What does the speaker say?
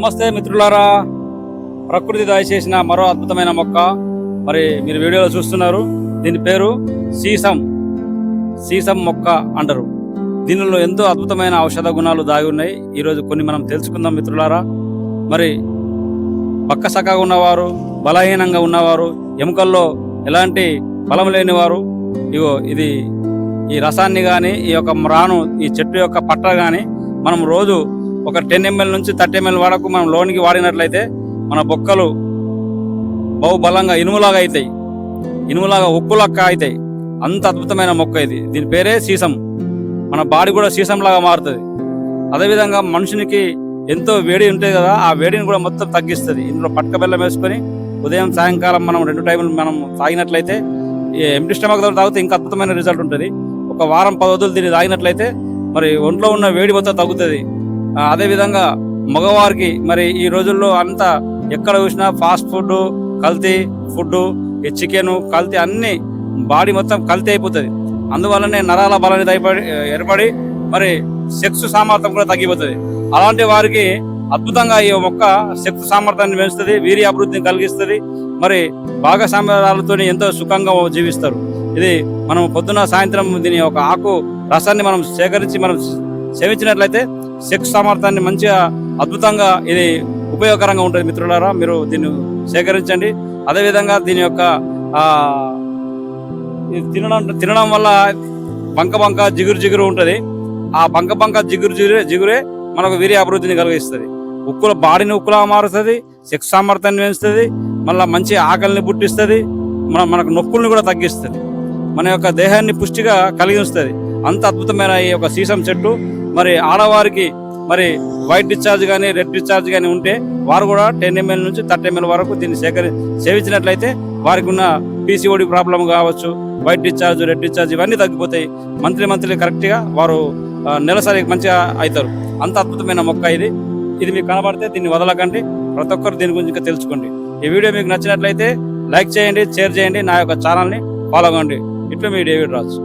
నమస్తే మిత్రులారా, ప్రకృతి దయచేసిన మరో అద్భుతమైన మొక్క మరి మీరు వీడియోలో చూస్తున్నారు. దీని పేరు సీసం మొక్క అంటారు. దీనిలో ఎంతో అద్భుతమైన ఔషధ గుణాలు దాగి ఉన్నాయి. ఈరోజు కొన్ని మనం తెలుసుకుందాం మిత్రులారా. మరి బక్కసక్కగా ఉన్నవారు, బలహీనంగా ఉన్నవారు, ఎముకల్లో ఎలాంటి బలం లేనివారు ఇది ఈ రసాన్ని కానీ ఈ యొక్క రాను ఈ చెట్టు యొక్క పట్ట కానీ మనం రోజు ఒక 10 ml నుంచి 30 ml వరకు మనం లోనికి వాడినట్లయితే మన బొక్కలు బహుబలంగా ఇనుములాగా అవుతాయి, ఇనుములాగా ఉక్కులక్క అవుతాయి. అంత అద్భుతమైన మొక్క ఇది. దీని పేరే సీసం. మన బాడీ కూడా సీసంలాగా మారుతుంది. అదేవిధంగా మనుషునికి ఎంతో వేడి ఉంటుంది కదా, ఆ వేడిని కూడా మొత్తం తగ్గిస్తుంది. ఇందులో పట్క బెల్లం వేసుకొని ఉదయం సాయంకాలం మనం 2 టైములు మనం తాగినట్లయితే, ఎంటీ స్టమక్తో తాగితే ఇంకా అద్భుతమైన రిజల్ట్ ఉంటుంది. ఒక వారం 10 రోజులు దీన్ని తాగినట్లయితే మరి ఒంట్లో ఉన్న వేడి మొత్తం తగ్గుతుంది. అదేవిధంగా మగవారికి మరి ఈ రోజుల్లో అంతా ఎక్కడ చూసినా ఫాస్ట్ ఫుడ్, కల్తీ ఫుడ్, ఈ చికెన్ కల్తీ, అన్ని బాడీ మొత్తం కల్తీ అయిపోతుంది. అందువల్లనే నరాల బలాన్ని ఏర్పడి మరి సెక్స్ సామర్థ్యం కూడా తగ్గిపోతుంది. అలాంటి వారికి అద్భుతంగా ఈ మొక్క శక్తి సామర్థ్యాన్ని పెంచుతుంది, వీర్య అభివృద్ధిని కలిగిస్తుంది. మరి భాగస్వామ్యాలతో ఎంతో సుఖంగా జీవిస్తారు. ఇది మనం పొద్దున సాయంత్రం దీని ఒక ఆకు రసాన్ని మనం సేకరించి మనం సేవించినట్లయితే సెక్స్ సామర్థ్యాన్ని మంచిగా అద్భుతంగా ఇది ఉపయోగకరంగా ఉంటుంది. మిత్రులారా, మీరు దీన్ని సేకరించండి. అదేవిధంగా దీని యొక్క తినడం వల్ల బంక జిగురు ఉంటుంది. ఆ బంక జిగురే మనకు వీర్య అభివృద్ధిని కలిగిస్తుంది. బాడీని ఉక్కులా మారుతుంది, సెక్స్ సామర్థ్యాన్ని పెంచుతుంది, మళ్ళీ మంచి ఆకలిని పుట్టిస్తుంది, మనకు నొప్పుల్ని కూడా తగ్గిస్తుంది, మన యొక్క దేహాన్ని పుష్టిగా కలిగిస్తుంది. అంత అద్భుతమైన ఈ యొక్క సీసం చెట్టు మరి ఆడవారికి మరి వైట్ డిశ్చార్జ్ కానీ రెడ్ డిశ్చార్జ్ కానీ ఉంటే వారు కూడా 10 ml నుంచి 30 ml వరకు దీన్ని సేవించినట్లయితే వారికి ఉన్న పీసీఓడి ప్రాబ్లం కావచ్చు, వైట్ డిశ్చార్జ్, రెడ్ డిశ్చార్జ్ ఇవన్నీ తగ్గిపోతాయి. మంత్లీ కరెక్ట్గా వారు నెలసరి మంచిగా అవుతారు. అంత అద్భుతమైన మొక్క ఇది. మీకు కనబడితే దీన్ని వదలకండి. ప్రతి ఒక్కరు దీని గురించి ఇంకా తెలుసుకోండి. ఈ వీడియో మీకు నచ్చినట్లయితే లైక్ చేయండి, షేర్ చేయండి, నా యొక్క ఛానల్ని ఫాలో అవ్వండి. ఇట్లా మీ డేవిడ్ రాజు.